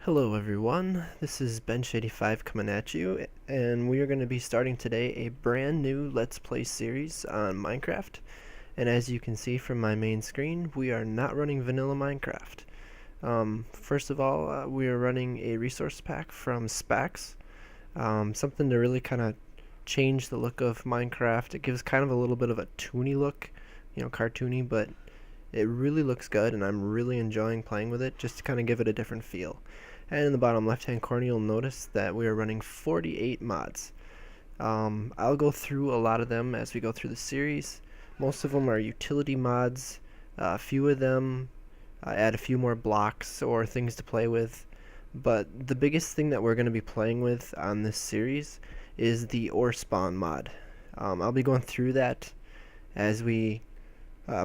Hello everyone, this is Bench85 coming at you, and we are going to be starting today a brand new Let's Play series on Minecraft. And as you can see from my main screen, we are not running vanilla Minecraft. First of all, we are running a resource pack from Spax, something to really kind of change the look of Minecraft. It gives kind of a little bit of a toony look, cartoony, but it really looks good, and I'm really enjoying playing with it just to kind of give it a different feel. And in the bottom left hand corner you'll notice that we are running 48 mods. I'll go through a lot of them as we go through the series. Most of them are utility mods. A few of them add a few more blocks or things to play with. But the biggest thing that we're going to be playing with on this series is the Orespawn mod. I'll be going through that as we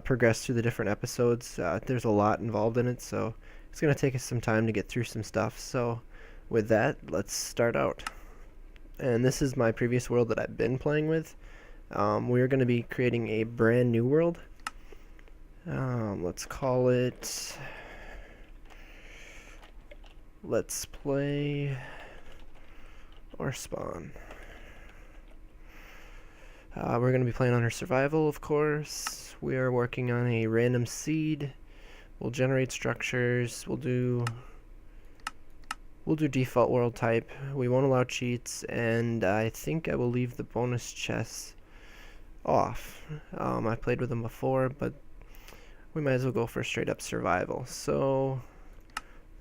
progress through the different episodes. There's a lot involved in it, so it's going to take us some time to get through some stuff. So with that, let's start out. And this is my previous world that I've been playing with. We're going to be creating a brand new world. Let's call it Let's Play Orespawn. We're going to be playing under survival, of course. We are working on a random seed. We'll generate structures. We'll do default world type. We won't allow cheats, and I think I will leave the bonus chests off. I played with them before, but we might as well go for straight up survival. So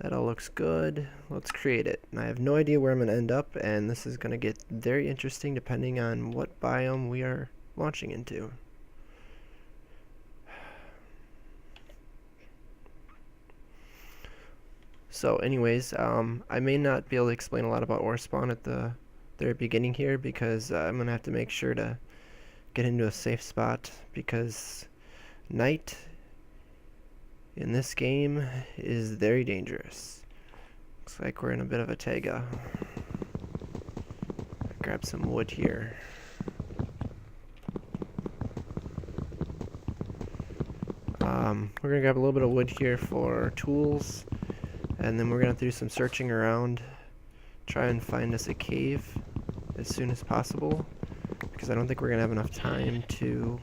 that all looks good. Let's create it. And I have no idea where I'm going to end up, and this is going to get very interesting depending on what biome we are launching into. So anyways, I may not be able to explain a lot about Orespawn at the very beginning here because I'm going to have to make sure to get into a safe spot because night in this game is very dangerous. Looks like we're in a bit of a taiga. Grab some wood here. We're going to grab a little bit of wood here for tools. And then we're going to do some searching around, try and find us a cave as soon as possible, because I don't think we're going to have enough time to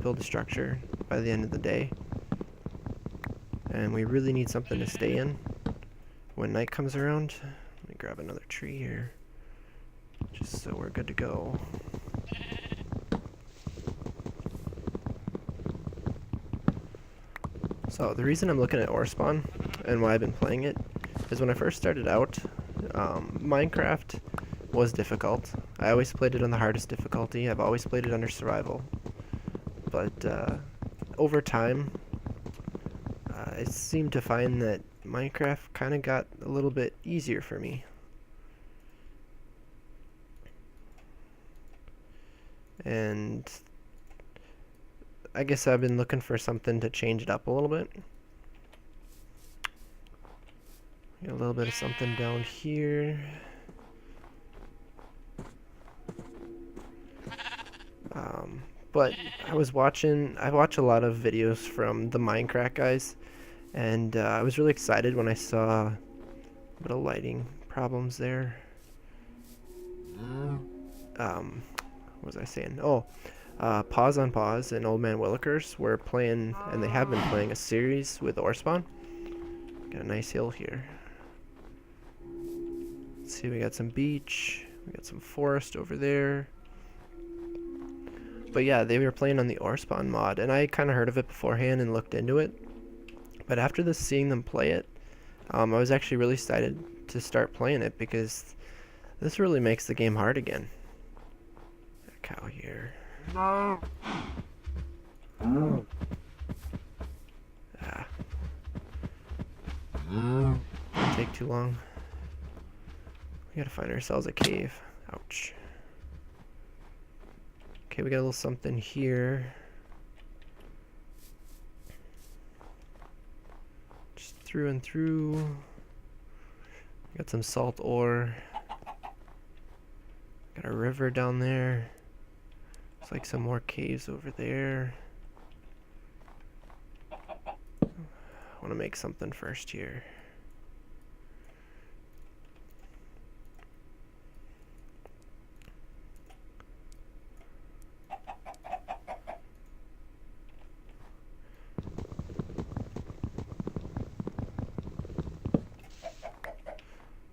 build a structure by the end of the day. And we really need something to stay in when night comes around. Let me grab another tree here, just so we're good to go. So the reason I'm looking at Orespawn and why I've been playing it is when I first started out, Minecraft was difficult. I always played it on the hardest difficulty. I've always played it under survival. But over time, I seemed to find that Minecraft kind of got a little bit easier for me. And I guess I've been looking for something to change it up a little bit. Got a little bit of something down here. But I watch a lot of videos from the Minecraft guys, and I was really excited when I saw a bit of lighting problems there. What was I saying? Oh, Pause on Pause and Old Man Willikers were playing, and they have been playing a series with Orespawn. Got a nice hill here. Let's see, we got some beach, we got some forest over there. But yeah, they were playing on the Orespawn mod, and I kind of heard of it beforehand and looked into it. But after seeing them play it, I was actually really excited to start playing it because this really makes the game hard again. Got a cow here. No. Didn't take too long. We gotta find ourselves a cave. Ouch. Okay, we got a little something here. Just through and through. Got some salt ore. Got a river down there. Looks like some more caves over there. I want to make something first here.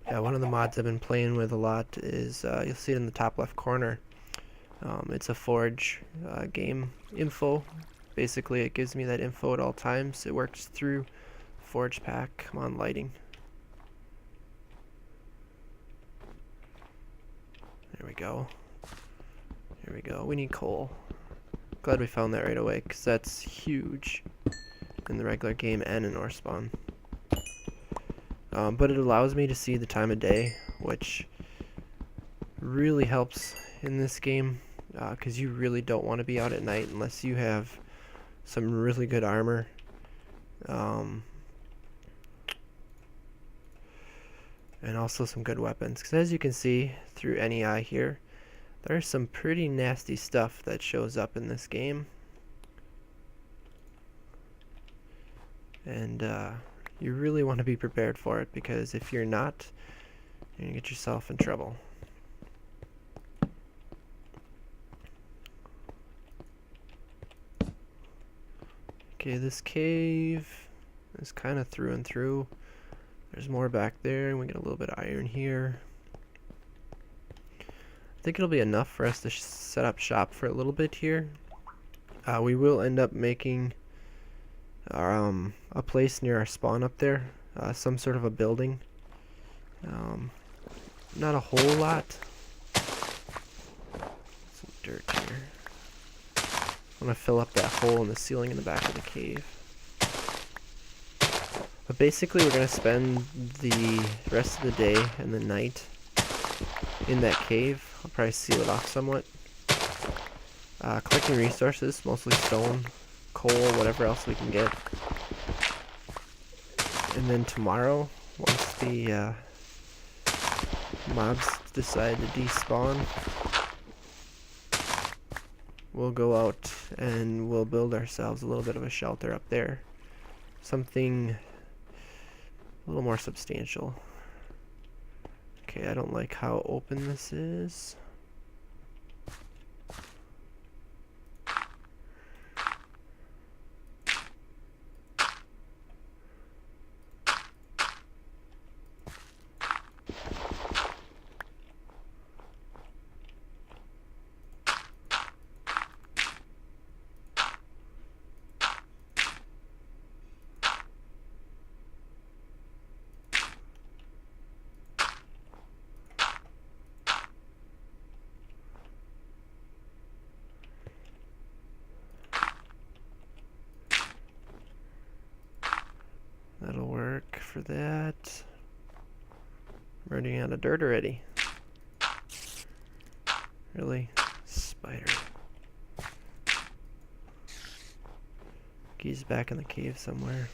Yeah, one of the mods I've been playing with a lot is, you'll see it in the top left corner. It's a Forge game info. Basically, it gives me that info at all times. It works through Forge pack. Come on, lighting. There we go. Here we go. We need coal. Glad we found that right away, because that's huge in the regular game and in Orespawn. But it allows me to see the time of day, which really helps in this game, because you really don't want to be out at night unless you have some really good armor. And also some good weapons, because as you can see through NEI here, there's some pretty nasty stuff that shows up in this game. And you really want to be prepared for it, because if you're not, you're going to get yourself in trouble. Okay, this cave is kind of through and through. There's more back there, and we get a little bit of iron here. I think it'll be enough for us to set up shop for a little bit here. We will end up making a place near our spawn up there, some sort of a building. Not a whole lot. Some dirt here. I'm gonna fill up that hole in the ceiling in the back of the cave. But basically we're gonna spend the rest of the day and the night in that cave. I'll probably seal it off somewhat. Collecting resources, mostly stone, coal, whatever else we can get. And then tomorrow, once the mobs decide to despawn, we'll go out and we'll build ourselves a little bit of a shelter up there. Something a little more substantial. Okay, I don't like how open this is. That'll work for that. I'm running out of dirt already. Really? Spider. He's back in the cave somewhere.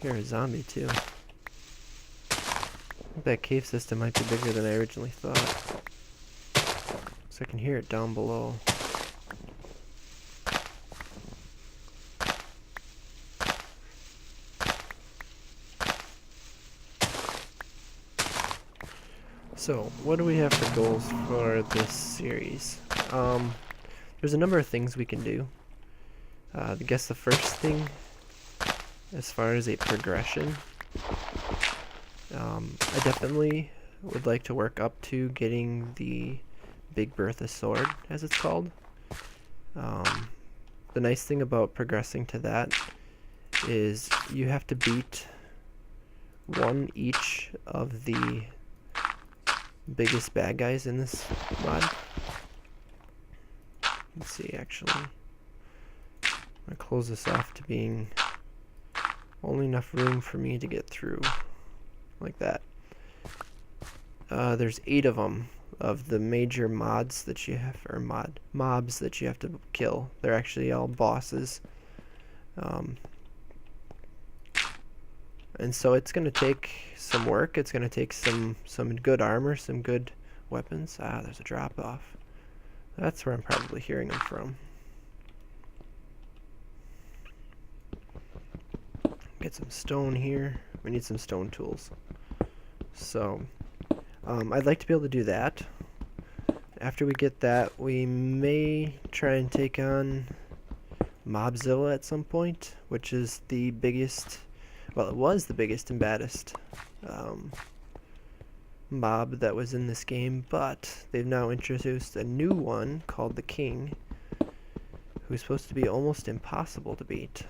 Hear a zombie too. I think that cave system might be bigger than I originally thought. So I can hear it down below. So, what do we have for goals for this series? There's a number of things we can do. I guess the first thing, as far as a progression, I definitely would like to work up to getting the Big Bertha sword, as it's called. The nice thing about progressing to that is you have to beat one each of the biggest bad guys in this mod. Let's see, actually. I'm gonna close this off to being only enough room for me to get through. Like that. There's 8 of them, of the major mods that you have, or mobs that you have to kill. They're actually all bosses. And so it's going to take some work. It's going to take some good armor, some good weapons. Ah, there's a drop off. That's where I'm probably hearing them from. Get some stone here. We need some stone tools. So, I'd like to be able to do that. After we get that, we may try and take on Mobzilla at some point, which is the biggest, well, it was the biggest and baddest mob that was in this game, but they've now introduced a new one called the King, who's supposed to be almost impossible to beat.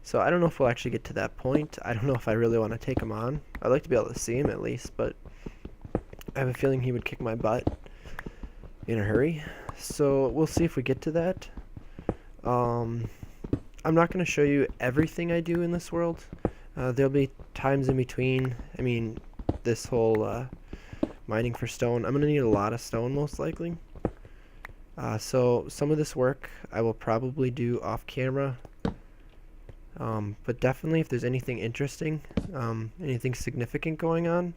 So I don't know if we'll actually get to that point. I don't know if I really want to take him on. I'd like to be able to see him at least, but I have a feeling he would kick my butt in a hurry. So we'll see if we get to that. I'm not going to show you everything I do in this world. There'll be times in between. I mean, this whole mining for stone, I'm going to need a lot of stone most likely. So some of this work I will probably do off camera. But definitely if there's anything interesting, anything significant going on,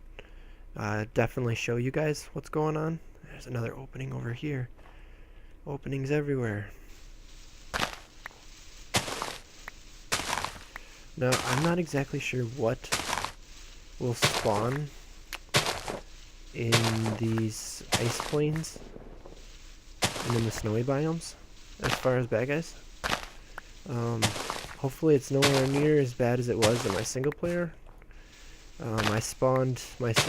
definitely show you guys what's going on. There's another opening over here. Openings everywhere. Now, I'm not exactly sure what will spawn in these ice plains and in the snowy biomes as far as bad guys. Hopefully it's nowhere near as bad as it was in my single player. My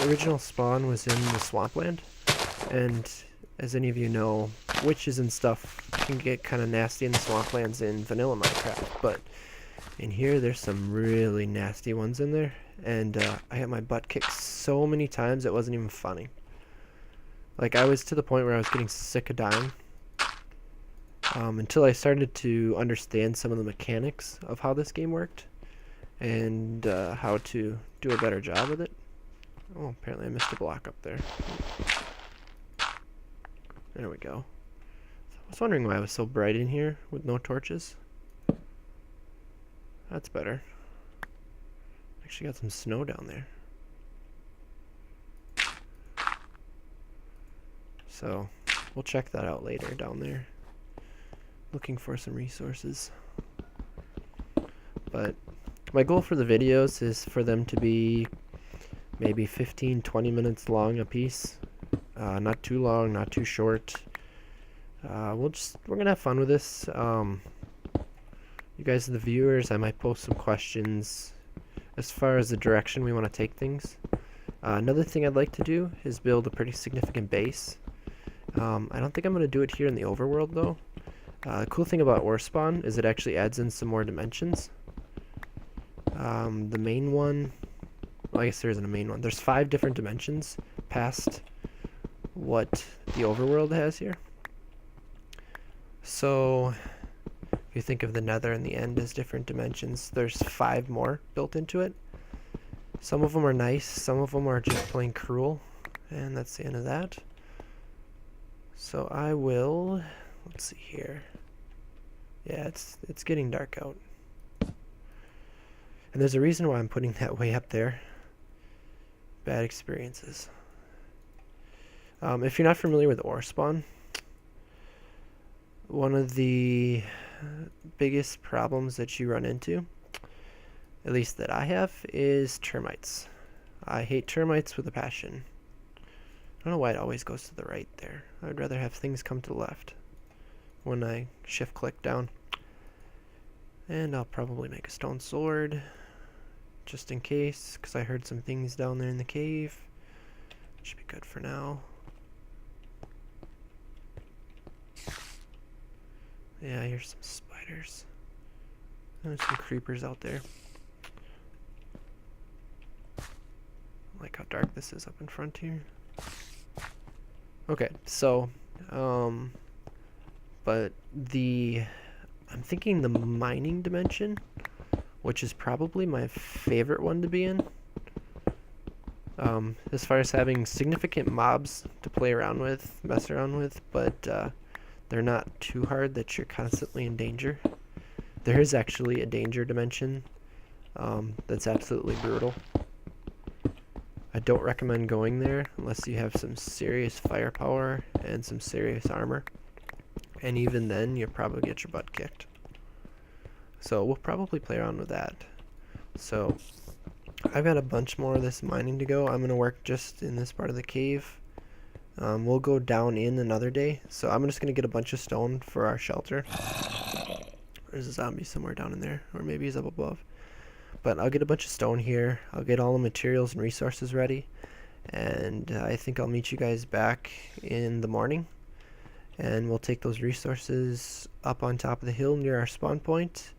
original spawn was in the swampland, and as any of you know, witches and stuff can get kind of nasty in the swamplands in vanilla Minecraft, but in here there's some really nasty ones in there, and I got my butt kicked so many times it wasn't even funny. Like, I was to the point where I was getting sick of dying. Until I started to understand some of the mechanics of how this game worked and how to do a better job with it. Oh, apparently I missed a block up there. There we go. I was wondering why it was so bright in here with no torches. That's better. Actually got some snow down there. So we'll check that out later down there. Looking for some resources. But my goal for the videos is for them to be maybe 15-20 minutes long a piece. Not too long, not too short. We're gonna have fun with this. You guys, the viewers, I might post some questions as far as the direction we want to take things. Another thing I'd like to do is build a pretty significant base. I don't think I'm gonna do it here in the overworld though. The cool thing about Orespawn is it actually adds in some more dimensions. The main one, well, I guess there isn't a main one. There's 5 different dimensions past what the overworld has here. So if you think of the nether and the end as different dimensions, there's 5 more built into it. Some of them are nice, some of them are just plain cruel, and that's the end of that. So I will, let's see here. Yeah, it's getting dark out. And there's a reason why I'm putting that way up there. Bad experiences. If you're not familiar with Orespawn, one of the biggest problems that you run into, at least that I have, is termites. I hate termites with a passion. I don't know why it always goes to the right there. I would rather have things come to the left when I shift click down. And I'll probably make a stone sword just in case, because I heard some things down there in the cave. Should be good for now. Yeah, I hear some spiders. There's some creepers out there. I like how dark this is up in front here. Okay, so but I'm thinking the mining dimension, which is probably my favorite one to be in. As far as having significant mobs to play around with, mess around with, but they're not too hard that you're constantly in danger. There is actually a danger dimension that's absolutely brutal. I don't recommend going there unless you have some serious firepower and some serious armor. And even then, you'll probably get your butt kicked. So we'll probably play around with that. So I've got a bunch more of this mining to go. I'm going to work just in this part of the cave. We'll go down in another day, so I'm just going to get a bunch of stone for our shelter. There's a zombie somewhere down in there, or maybe he's up above. But I'll get a bunch of stone here. I'll get all the materials and resources ready, and I think I'll meet you guys back in the morning, and we'll take those resources up on top of the hill near our spawn point,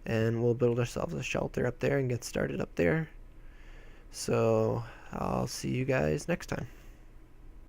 and we'll build ourselves a shelter up there and get started up there. So I'll see you guys next time.